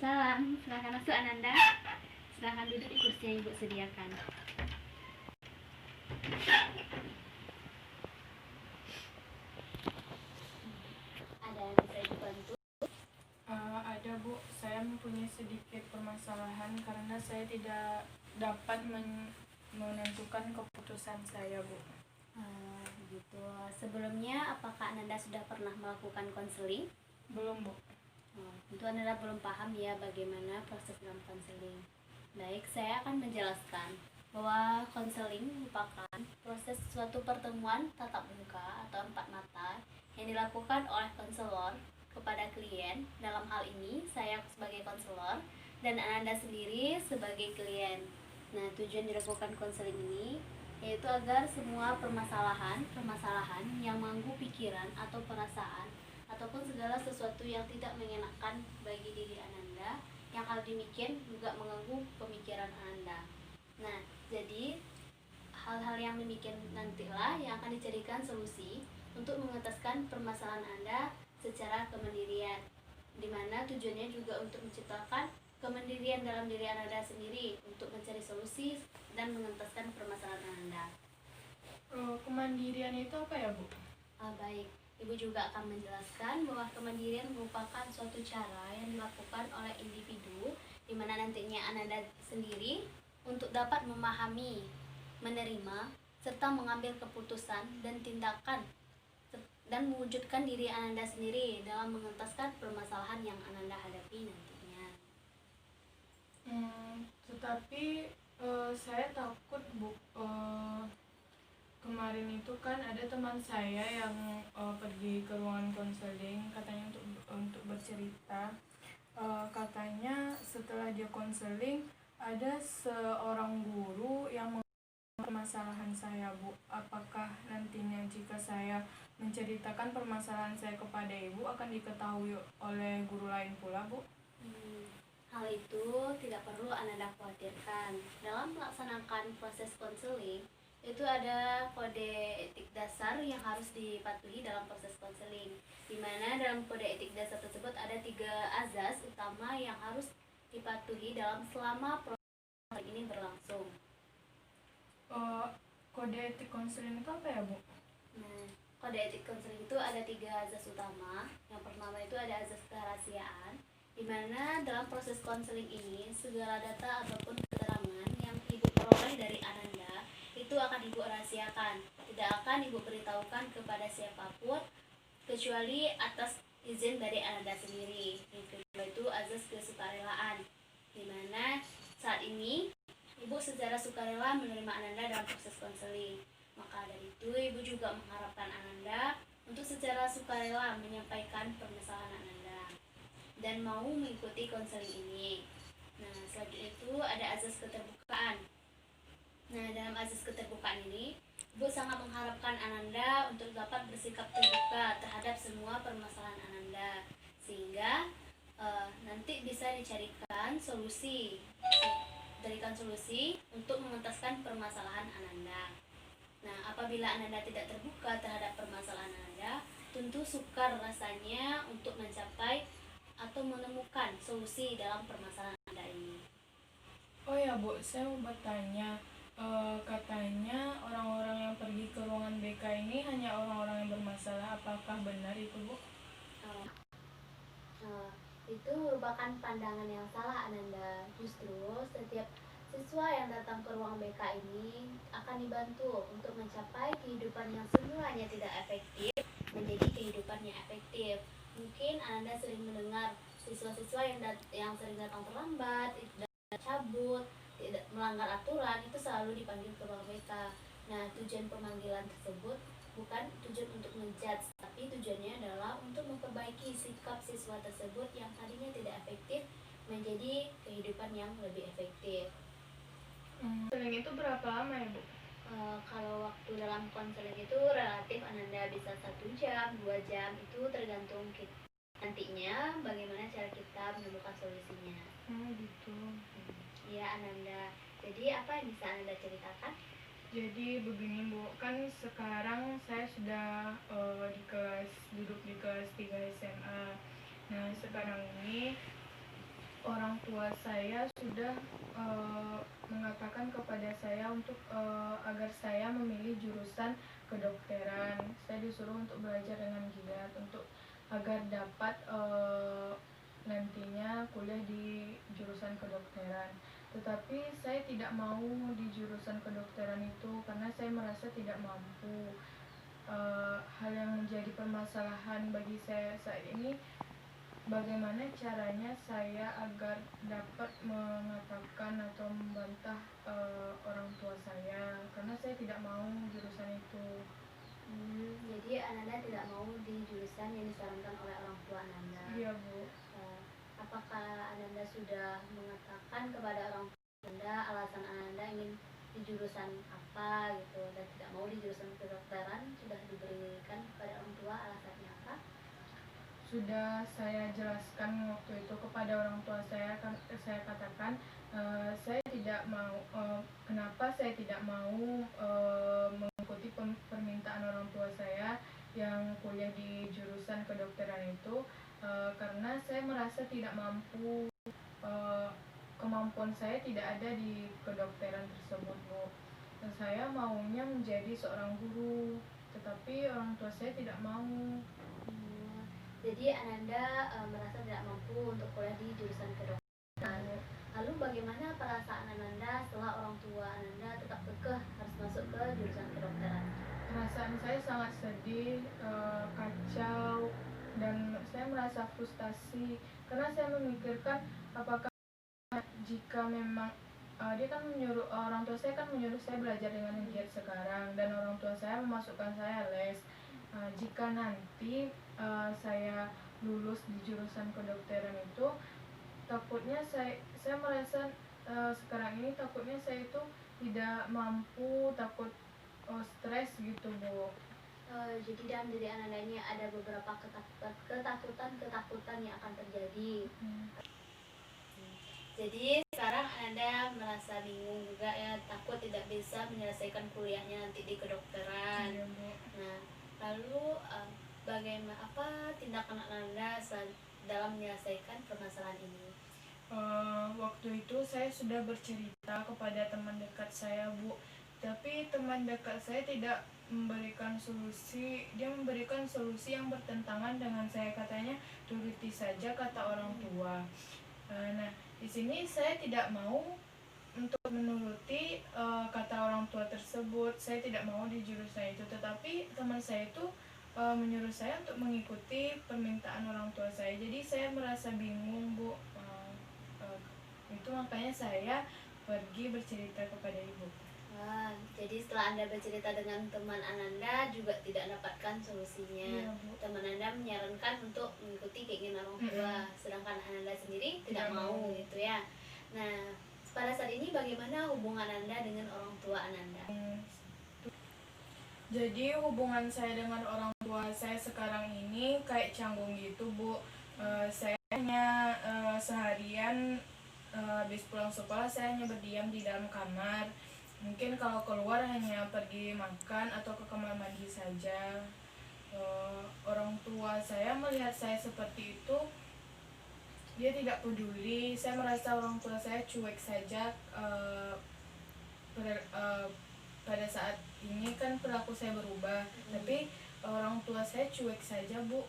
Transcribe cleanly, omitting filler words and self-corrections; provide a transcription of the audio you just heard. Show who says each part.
Speaker 1: Waalaikumsalam. Silakan masuk Ananda. Silakan duduk di kursi yang Ibu sediakan. Ada yang bisa Ibu bantu?
Speaker 2: Ada Bu, saya mempunyai sedikit permasalahan karena saya tidak dapat menentukan keputusan saya Bu.
Speaker 1: Begitu. Sebelumnya apakah Ananda sudah pernah melakukan konseling?
Speaker 2: Belum Bu.
Speaker 1: Tentu Ananda belum paham ya bagaimana proses dalam konseling. Baik, saya akan menjelaskan bahwa konseling merupakan proses suatu pertemuan tatap muka atau empat mata yang dilakukan oleh konselor kepada klien. Dalam hal ini saya sebagai konselor dan Ananda sendiri sebagai klien. Nah, tujuan dilakukan konseling ini yaitu agar semua permasalahan yang mengganggu pikiran atau perasaan ataupun segala sesuatu yang tidak mengenakan bagi diri Ananda, yang hal demikian juga mengganggu pemikiran Ananda. Nah, jadi hal-hal yang demikian nantilah yang akan dicarikan solusi untuk mengentaskan permasalahan Anda secara kemandirian, di mana tujuannya juga untuk menciptakan kemandirian dalam diri Anda sendiri untuk mencari solusi dan mengentaskan permasalahan Anda.
Speaker 2: Kemandirian itu apa ya Bu?
Speaker 1: Baik, Ibu juga akan menjelaskan bahwa kemandirian merupakan suatu cara yang dilakukan oleh individu di mana nantinya Anda sendiri untuk dapat memahami, menerima, serta mengambil keputusan dan tindakan dan mewujudkan diri Anda sendiri dalam mengentaskan permasalahan yang Anda hadapi nantinya.
Speaker 2: Tetapi saya takut Bu. Kemarin itu kan ada teman saya yang pergi ke ruangan konseling, katanya untuk bercerita. Katanya setelah dia konseling ada seorang guru yang permasalahan saya Bu. Apakah nantinya jika saya menceritakan permasalahan saya kepada Ibu akan diketahui oleh guru lain pula Bu?
Speaker 1: Hal itu tidak perlu Anda khawatirkan. Dalam melaksanakan proses konseling itu ada kode etik dasar yang harus dipatuhi dalam proses konseling, di mana dalam kode etik dasar tersebut ada 3 azas utama yang harus dipatuhi dalam selama proses ini berlangsung.
Speaker 2: Kode etik konseling itu apa ya Bu?
Speaker 1: Nah, kode etik konseling itu ada 3 azas utama. Yang pertama itu ada azas kerahasiaan, di mana dalam proses konseling ini segala data ataupun keterangan yang Ibu peroleh dari Ananda itu akan Ibu rahasiakan, tidak akan Ibu beritahukan kepada siapapun kecuali atas izin dari Ananda sendiri. Yang kedua itu azas kesukarelaan, di mana saat ini Ibu secara sukarela menerima Ananda dalam proses konseling. Maka dari itu Ibu juga mengharapkan Ananda untuk secara sukarela menyampaikan permasalahan Ananda dan mau mengikuti konseling ini. Nah, selanjutnya itu ada azas keterbukaan. Nah, dalam azas keterbukaan ini, Ibu sangat mengharapkan Ananda untuk dapat bersikap terbuka terhadap semua permasalahan Ananda, sehingga nanti bisa dicarikan solusi untuk mengentaskan permasalahan Ananda. Nah, apabila Ananda tidak terbuka terhadap permasalahan Ananda, tentu sukar rasanya untuk mencapai atau menemukan solusi dalam permasalahan Anda ini.
Speaker 2: Oh ya Bu, saya mau bertanya, katanya orang-orang yang pergi ke ruangan BK ini hanya orang-orang yang bermasalah, apakah benar itu Bu?
Speaker 1: Itu merupakan pandangan yang salah Ananda. Justru setiap siswa yang datang ke ruang BK ini akan dibantu untuk mencapai kehidupan yang semulanya tidak efektif menjadi kehidupan yang efektif. Mungkin Ananda sering mendengar siswa-siswa yang sering datang terlambat, cabut, tidak melanggar aturan, itu selalu dipanggil ke ruang BK. Nah, tujuan pemanggilan tersebut bukan tujuan untuk menjudge, tapi tujuannya adalah untuk memperbaiki sikap siswa tersebut yang tadinya tidak efektif menjadi kehidupan yang lebih efektif.
Speaker 2: Konseling itu berapa lama ya Bu?
Speaker 1: Kalau waktu dalam konseling itu relatif Ananda bisa 1 jam, 2 jam, itu tergantung kita nantinya bagaimana cara kita menemukan solusinya.
Speaker 2: Gitu.
Speaker 1: Iya Ananda. Jadi apa yang bisa Ananda ceritakan?
Speaker 2: Jadi begini Bu, kan sekarang saya sudah duduk di kelas 3 SMA. Nah sekarang ini orang tua saya sudah mengatakan kepada saya untuk agar saya memilih jurusan kedokteran. Saya disuruh untuk belajar dengan giat untuk agar dapat nantinya kuliah di jurusan kedokteran. Tetapi saya tidak mau di jurusan kedokteran itu karena saya merasa tidak mampu. Hal yang menjadi permasalahan bagi saya saat ini, bagaimana caranya saya agar dapat mengatakan atau membantah orang tua saya karena saya tidak mau jurusan itu.
Speaker 1: Jadi Ananda tidak mau di jurusan yang disarankan oleh orang tua Ananda.
Speaker 2: Iya, Bu.
Speaker 1: Apakah Ananda sudah mengatakan kepada orang tua Ananda alasan Ananda ingin di jurusan apa gitu dan tidak mau di jurusan kedokteran? Sudah diberikan kepada orang tua alasannya apa?
Speaker 2: Sudah saya jelaskan waktu itu kepada orang tua saya, kan saya katakan saya tidak mau, kenapa saya tidak mau mengikuti permintaan orang tua saya yang kuliah di jurusan kedokteran itu, karena saya merasa tidak mampu, kemampuan saya tidak ada di kedokteran tersebut, Bu. Dan saya maunya menjadi seorang guru, tetapi orang tua saya tidak mau.
Speaker 1: Jadi Ananda merasa tidak mampu untuk kuliah di jurusan kedokteran. Lalu bagaimana perasaan Ananda setelah orang tua Ananda tetap kekeh harus masuk ke jurusan kedokteran?
Speaker 2: Perasaan saya sangat sedih, kacau, dan saya merasa frustasi karena saya memikirkan apakah jika memang dia kan menyuruh, orang tua saya kan menyuruh saya belajar dengan giat sekarang, dan orang tua saya memasukkan saya les. Jika nanti saya lulus di jurusan kedokteran itu, takutnya saya merasa sekarang ini takutnya saya itu tidak mampu, takut stres gitu, Bu.
Speaker 1: Jadi dalam diri Ananda ini ada beberapa ketakutan yang akan terjadi. Jadi sekarang Ananda merasa bingung juga ya, takut tidak bisa menyelesaikan kuliahnya nanti di kedokteran.
Speaker 2: Iya, Bu.
Speaker 1: Nah, lalu bagaimana apa tindakan Ananda dalam menyelesaikan permasalahan ini?
Speaker 2: Waktu itu saya sudah bercerita kepada teman dekat saya, Bu. Tapi teman dekat saya tidak memberikan solusi. Dia memberikan solusi yang bertentangan dengan saya. Katanya turuti saja kata orang tua. Nah, di sini saya tidak mau untuk menuruti kata orang tua tersebut. Saya tidak mau di jurusan itu. Tetapi teman saya itu menyuruh saya untuk mengikuti permintaan orang tua saya. Jadi saya merasa bingung, Bu. Itu makanya saya pergi bercerita kepada ibu.
Speaker 1: Jadi setelah Anda bercerita dengan teman Ananda juga tidak dapatkan solusinya.
Speaker 2: Iya, Bu.
Speaker 1: Teman Anda menyarankan untuk mengikuti keinginan orang tua, sedangkan Ananda sendiri tidak mau gitu ya. Nah, pada saat ini bagaimana hubungan Anda dengan orang tua Ananda?
Speaker 2: Jadi hubungan saya dengan orang tua saya sekarang ini kayak canggung gitu, Bu. Saya hanya seharian habis pulang sekolah saya hanya berdiam di dalam kamar. Mungkin kalau keluar hanya pergi makan atau ke kamar mandi saja. Orang tua saya melihat saya seperti itu, dia tidak peduli. Saya merasa orang tua saya cuek saja. Pada saat ini kan perilaku saya berubah, tapi orang tua saya cuek saja, Bu.